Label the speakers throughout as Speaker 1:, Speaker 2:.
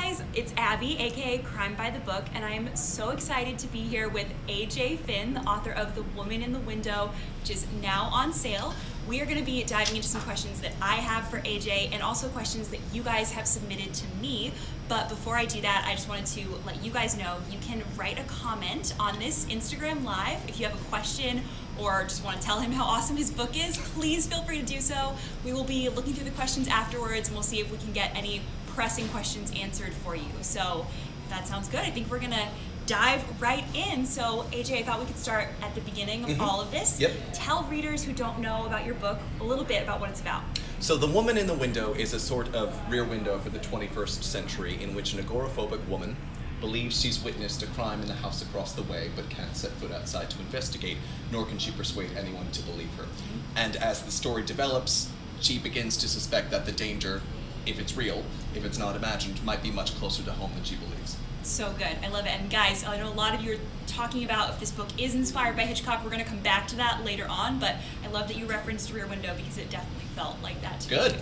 Speaker 1: guys, it's Abby, aka Crime by the Book, and I'm so excited to be here with AJ Finn, the author of The Woman in the Window, which is now on sale. We are going to be diving into some questions that I have for AJ and also questions that you guys have submitted to me. But before I do that, I just wanted to let you guys know you can write a comment on this Instagram Live. If you have a question or just want to tell him how awesome his book is, please feel free to do so. We will be looking through the questions afterwards and we'll see if we can get any pressing questions answered for you. So if that sounds good, I think we're going to dive right in. So AJ, I thought we could start at the beginning of all of this.
Speaker 2: Yep.
Speaker 1: Tell readers who don't know about your book a little bit about what it's about.
Speaker 2: So The Woman in the Window is a sort of rear window for the 21st century in which an agoraphobic woman believes she's witnessed a crime in the house across the way but can't set foot outside to investigate, nor can she persuade anyone to believe her. And as the story develops, she begins to suspect that the danger, if it's real, if it's not imagined, might be much closer to home than she believes.
Speaker 1: So good. I love it. And guys, I know a lot of you are talking about if this book is inspired by Hitchcock. We're going to come back to that later on, but I love that you referenced Rear Window because it definitely felt like that to
Speaker 2: Good.
Speaker 1: me.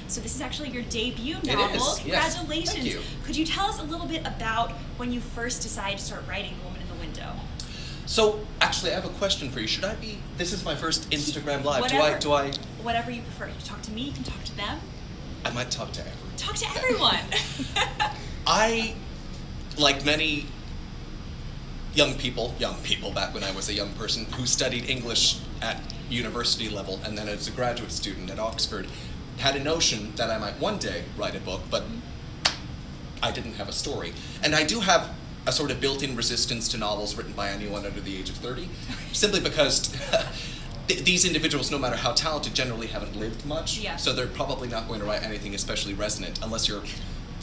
Speaker 1: So this is actually your debut novel.
Speaker 2: It is, yes.
Speaker 1: Congratulations.
Speaker 2: Thank you.
Speaker 1: Could you tell us a little bit about when you first decided to start writing The Woman in the Window?
Speaker 2: So, actually, I have a question for you. Should I be... This is my first Instagram Live.
Speaker 1: Whatever.
Speaker 2: Do I...
Speaker 1: Whatever you prefer. You can talk to me, you can talk to them.
Speaker 2: I might talk to everyone.
Speaker 1: Talk to everyone.
Speaker 2: I, like many young people back when I was a young person who studied English at university level and then as a graduate student at Oxford, had a notion that I might one day write a book, but I didn't have a story. And I do have a sort of built-in resistance to novels written by anyone under the age of 30, simply because these individuals, no matter how talented, generally haven't lived much, so they're probably not going to write anything especially resonant unless you're,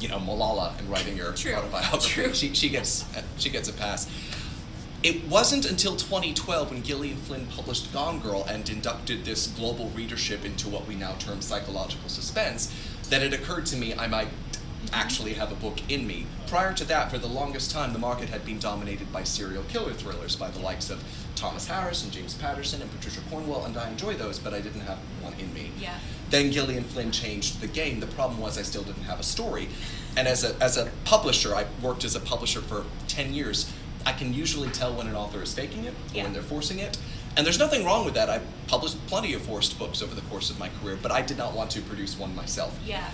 Speaker 2: Malala and writing your autobiography. She gets a pass. It wasn't until 2012 when Gillian Flynn published Gone Girl and inducted this global readership into what we now term psychological suspense that it occurred to me I might actually have a book in me. Prior to that, for the longest time, the market had been dominated by serial killer thrillers by the likes of Thomas Harris and James Patterson and Patricia Cornwell, and I enjoy those, but I didn't have one in me.
Speaker 1: Yeah.
Speaker 2: Then Gillian Flynn changed the game. The problem was I still didn't have a story. And as a publisher, I worked as a publisher for 10 years. I can usually tell when an author is faking it or when they're forcing it. And there's nothing wrong with that. I published plenty of forced books over the course of my career, but I did not want to produce one myself.
Speaker 1: Yeah.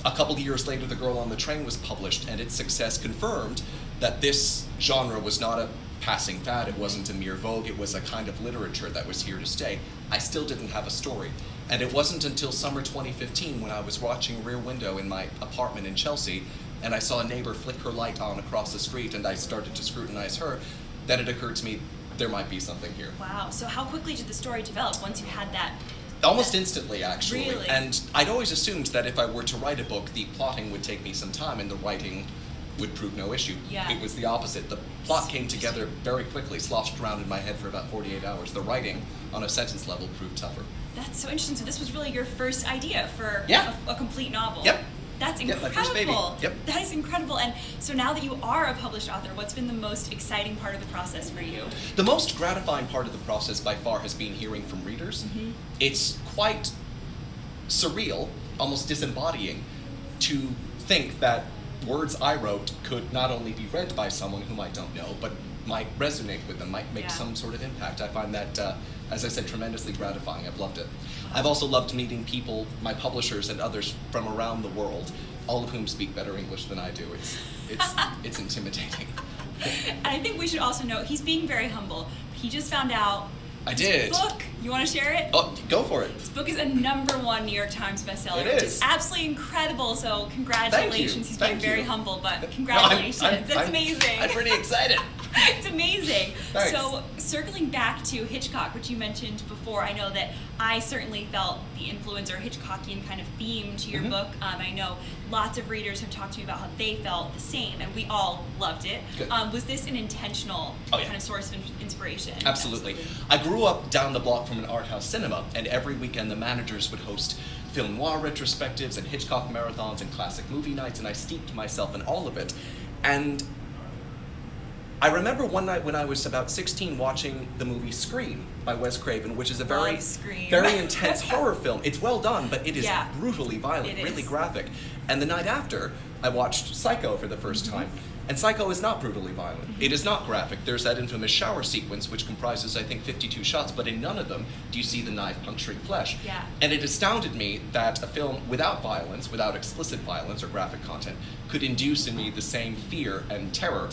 Speaker 2: A couple of years later, The Girl on the Train was published, and its success confirmed that this genre was not a passing fad. It wasn't a mere vogue. It was a kind of literature that was here to stay. I still didn't have a story. And it wasn't until summer 2015 when I was watching Rear Window in my apartment in Chelsea, and I saw a neighbor flick her light on across the street, and I started to scrutinize her, that it occurred to me there might be something here.
Speaker 1: Wow. So how quickly did the story develop once you had that?
Speaker 2: Almost instantly, actually.
Speaker 1: Really?
Speaker 2: And I'd always assumed that if I were to write a book, the plotting would take me some time and the writing would prove no issue.
Speaker 1: Yeah.
Speaker 2: It was the opposite. The plot came together very quickly, sloshed around in my head for about 48 hours. The writing, on a sentence level, proved tougher.
Speaker 1: That's so interesting. So this was really your first idea for a complete novel.
Speaker 2: Yep.
Speaker 1: That's
Speaker 2: Yep,
Speaker 1: incredible.
Speaker 2: my first baby. Yep.
Speaker 1: That is incredible. And so now that you are a published author, what's been the most exciting part of the process for you?
Speaker 2: The most gratifying part of the process by far has been hearing from readers. It's quite surreal, almost disembodying, to think that words I wrote could not only be read by someone whom I don't know, but might resonate with them, might make some sort of impact. I find that, as I said, tremendously gratifying. I've loved it. I've also loved meeting people, my publishers and others from around the world, all of whom speak better English than I do. It's intimidating.
Speaker 1: And I think we should also note, he's being very humble. He just found out
Speaker 2: I did.
Speaker 1: Book. You want to share it?
Speaker 2: Oh, go for it.
Speaker 1: This book is a #1 New York Times bestseller,
Speaker 2: It
Speaker 1: which
Speaker 2: is.
Speaker 1: is absolutely incredible. So congratulations.
Speaker 2: Thank you.
Speaker 1: He's
Speaker 2: Thank
Speaker 1: being very
Speaker 2: you.
Speaker 1: humble, but congratulations. That's amazing.
Speaker 2: I'm pretty excited.
Speaker 1: It's amazing.
Speaker 2: Thanks.
Speaker 1: So circling back to Hitchcock, which you mentioned before, I know that I certainly felt the influence or Hitchcockian kind of theme to your book. I know lots of readers have talked to me about how they felt the same, and we all loved it. Was this an intentional kind of source of inspiration?
Speaker 2: Absolutely. I grew up down the block from an art house cinema, and every weekend the managers would host film noir retrospectives and Hitchcock marathons and classic movie nights, and I steeped myself in all of it. And I remember one night when I was about 16 watching the movie Scream by Wes Craven, which is a very,
Speaker 1: Love Scream.
Speaker 2: very intense horror film. It's well done, but it is
Speaker 1: Yeah.
Speaker 2: brutally violent,
Speaker 1: It
Speaker 2: really
Speaker 1: is.
Speaker 2: graphic. And the night after, I watched Psycho for the first
Speaker 1: Mm-hmm.
Speaker 2: time. And Psycho is not brutally violent. It is not graphic. There's that infamous shower sequence, which comprises, I think, 52 shots, but in none of them do you see the knife puncturing flesh.
Speaker 1: Yeah.
Speaker 2: And it astounded me that a film without violence, without explicit violence or graphic content, could induce in me the same fear and terror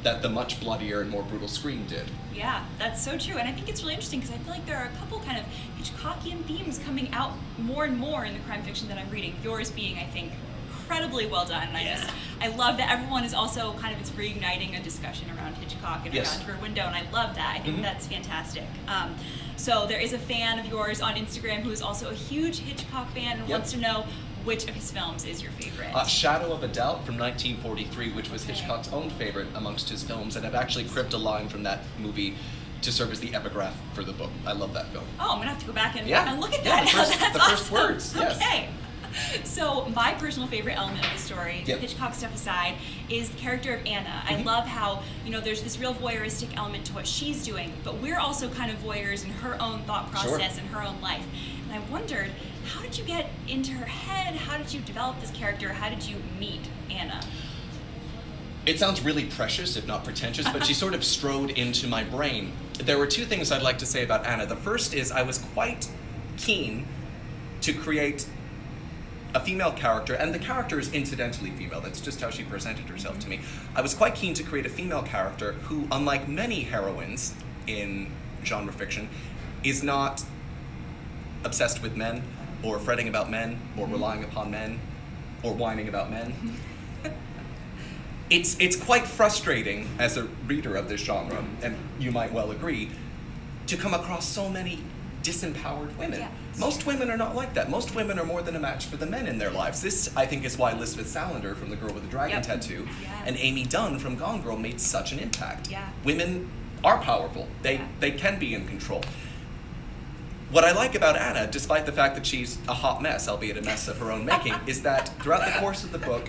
Speaker 2: that the much bloodier and more brutal Scream did.
Speaker 1: Yeah, that's so true. And I think it's really interesting because I feel like there are a couple kind of Hitchcockian themes coming out more and more in the crime fiction that I'm reading. Yours being, I think, incredibly well done. And I love that everyone is also kind of, it's reigniting a discussion around Hitchcock and
Speaker 2: Yes.
Speaker 1: around Rear Window, and I love that. I think that's fantastic. So there is a fan of yours on Instagram who is also a huge Hitchcock fan and
Speaker 2: Yep.
Speaker 1: wants to know which of his films is your favorite.
Speaker 2: Shadow of a Doubt from 1943, which was Hitchcock's own favorite amongst his films, and I've actually cribbed a line from that movie to serve as the epigraph for the book. I love that film.
Speaker 1: Oh, I'm gonna have to go back and,
Speaker 2: Yeah.
Speaker 1: and look at
Speaker 2: Yeah,
Speaker 1: that.
Speaker 2: the first-
Speaker 1: That's
Speaker 2: the first
Speaker 1: awesome.
Speaker 2: words, yes.
Speaker 1: Okay. So my personal favorite element of the story,
Speaker 2: Yep.
Speaker 1: Hitchcock stuff aside, is the character of Anna. I love how, there's this real voyeuristic element to what she's doing, but we're also kind of voyeurs in her own thought process and her own life. And I wondered, how did you get into her head? How did you develop this character? How did you meet Anna?
Speaker 2: It sounds really precious, if not pretentious, but she sort of strode into my brain. There were two things I'd like to say about Anna. The first is I was quite keen to create a female character, and the character is incidentally female, that's just how she presented herself to me. I was quite keen to create a female character who, unlike many heroines in genre fiction, is not obsessed with men, or fretting about men, or relying upon men, or whining about men. It's quite frustrating as a reader of this genre, and you might well agree, to come across so many disempowered women.
Speaker 1: Yeah.
Speaker 2: Most women are not like that. Most women are more than a match for the men in their lives. This, I think, is why Elizabeth Salander from The Girl with the Dragon
Speaker 1: Yep.
Speaker 2: Tattoo
Speaker 1: Yeah.
Speaker 2: and Amy Dunn from Gone Girl made such an impact.
Speaker 1: Yeah.
Speaker 2: Women are powerful. They can be in control. What I like about Anna, despite the fact that she's a hot mess, albeit a mess of her own making, is that throughout the course of the book,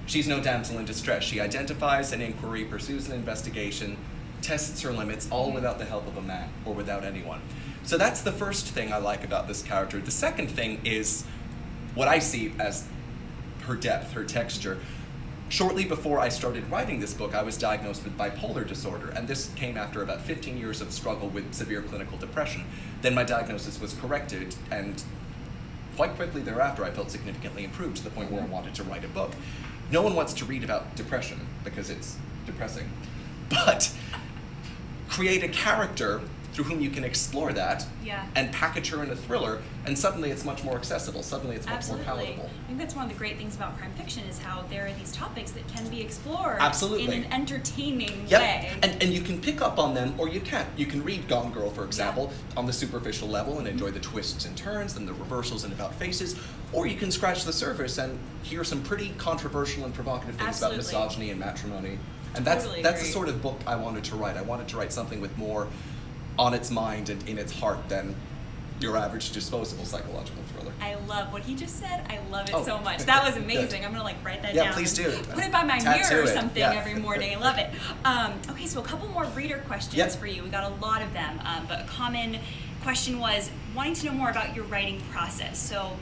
Speaker 2: she's no damsel in distress. She identifies an inquiry, pursues an investigation, tests her limits, all without the help of a man or without anyone. So that's the first thing I like about this character. The second thing is what I see as her depth, her texture. Shortly before I started writing this book, I was diagnosed with bipolar disorder, and this came after about 15 years of struggle with severe clinical depression. Then my diagnosis was corrected, and quite quickly thereafter I felt significantly improved to the point where I wanted to write a book. No one wants to read about depression because it's depressing, but create a character through whom you can explore that and package her in a thriller, and suddenly it's much more accessible, suddenly it's much more palatable.
Speaker 1: I think that's one of the great things about crime fiction is how there are these topics that can be explored
Speaker 2: Absolutely.
Speaker 1: in an entertaining
Speaker 2: Yep.
Speaker 1: way.
Speaker 2: And you can pick up on them or you can't. You can read Gone Girl, for example, on the superficial level and enjoy the twists and turns and the reversals and about faces, or you can scratch the surface and hear some pretty controversial and provocative things about
Speaker 1: Absolutely.
Speaker 2: misogyny and matrimony. And that's
Speaker 1: Totally
Speaker 2: the
Speaker 1: agree.
Speaker 2: sort of book I wanted to write. I wanted to write something with more on its mind and in its heart than your average disposable psychological thriller.
Speaker 1: I love what he just said. I love it
Speaker 2: Oh,
Speaker 1: so much. That was
Speaker 2: good.
Speaker 1: amazing. I'm gonna write that
Speaker 2: Yeah,
Speaker 1: down.
Speaker 2: please
Speaker 1: and
Speaker 2: do.
Speaker 1: Put it by my
Speaker 2: Tattoo
Speaker 1: mirror or
Speaker 2: it.
Speaker 1: something
Speaker 2: Yeah.
Speaker 1: every morning. I love it. Okay, so a couple more reader questions
Speaker 2: Yep.
Speaker 1: for you. We got a lot of them, but a common question was wanting to know more about your writing process. So,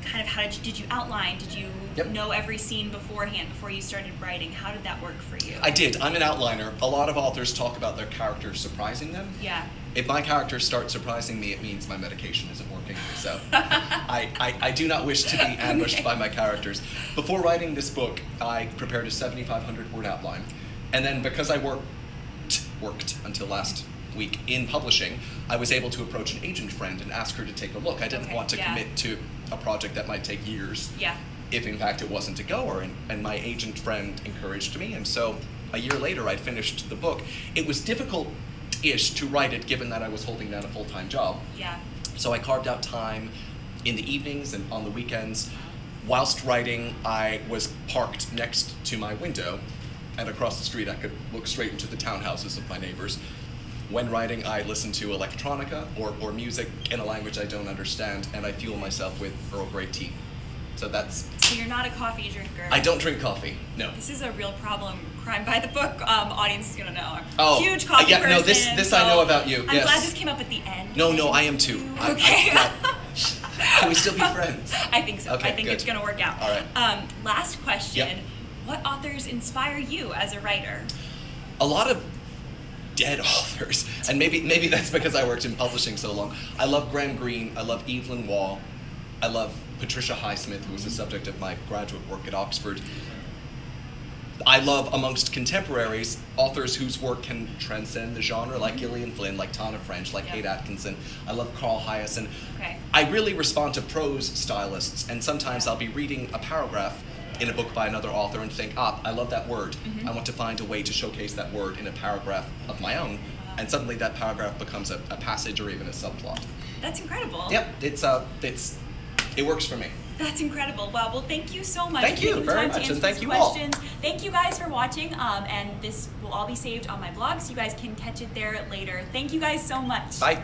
Speaker 1: kind of how did you outline? Did you
Speaker 2: Yep.
Speaker 1: know every scene beforehand before you started writing? How did that work for you?
Speaker 2: I did. I'm an outliner. A lot of authors talk about their characters surprising them.
Speaker 1: Yeah.
Speaker 2: If my characters start surprising me, it means my medication isn't working. So I do not wish to be ambushed by my characters. Before writing this book, I prepared a 7,500 word outline. And then because I worked until last week in publishing, I was able to approach an agent friend and ask her to take a look. I didn't
Speaker 1: Okay,
Speaker 2: want to
Speaker 1: yeah.
Speaker 2: commit to a project that might take years.
Speaker 1: Yeah.
Speaker 2: If in fact it wasn't a goer, and my agent friend encouraged me, and so a year later I'd finished the book. It was difficult-ish to write it given that I was holding down a full-time job.
Speaker 1: Yeah.
Speaker 2: So I carved out time in the evenings and on the weekends. Whilst writing, I was parked next to my window, and across the street I could look straight into the townhouses of my neighbors. When writing, I listen to electronica or music in a language I don't understand, and I fuel myself with Earl Grey tea. So that's.
Speaker 1: So you're not a coffee drinker.
Speaker 2: I don't drink coffee. No.
Speaker 1: This is a real problem. Crime by the Book audience is gonna know. I'm
Speaker 2: Oh,
Speaker 1: a huge coffee
Speaker 2: yeah,
Speaker 1: person.
Speaker 2: no, this I know about you.
Speaker 1: I'm
Speaker 2: Yes.
Speaker 1: glad this came up at the end.
Speaker 2: No, I am too.
Speaker 1: Okay.
Speaker 2: Can we still be friends?
Speaker 1: I think so.
Speaker 2: Okay,
Speaker 1: I think
Speaker 2: good.
Speaker 1: it's gonna work out.
Speaker 2: All right.
Speaker 1: Last question.
Speaker 2: Yep.
Speaker 1: What authors inspire you as a writer?
Speaker 2: A lot of dead authors, and maybe that's because I worked in publishing so long. I love Graham Greene. I love Evelyn Waugh. I love Patricia Highsmith, who was the subject of my graduate work at Oxford. I love, amongst contemporaries, authors whose work can transcend the genre, like Gillian Flynn, like Tana French, like
Speaker 1: Yep.
Speaker 2: Kate Atkinson. I love Carl Hyacin.
Speaker 1: Okay.
Speaker 2: I really respond to prose stylists, and sometimes I'll be reading a paragraph in a book by another author and think, I love that word. I want to find a way to showcase that word in a paragraph of my own, and suddenly that paragraph becomes a passage or even a subplot.
Speaker 1: That's incredible.
Speaker 2: Yep, it works for me.
Speaker 1: That's incredible. Wow. Well, thank you so much.
Speaker 2: Thank
Speaker 1: for
Speaker 2: you
Speaker 1: taking the
Speaker 2: very
Speaker 1: time to
Speaker 2: much,
Speaker 1: answer
Speaker 2: and thank
Speaker 1: these
Speaker 2: you all.
Speaker 1: questions. Thank you guys for watching. And this will all be saved on my blog, so you guys can catch it there later. Thank you guys so much.
Speaker 2: Bye.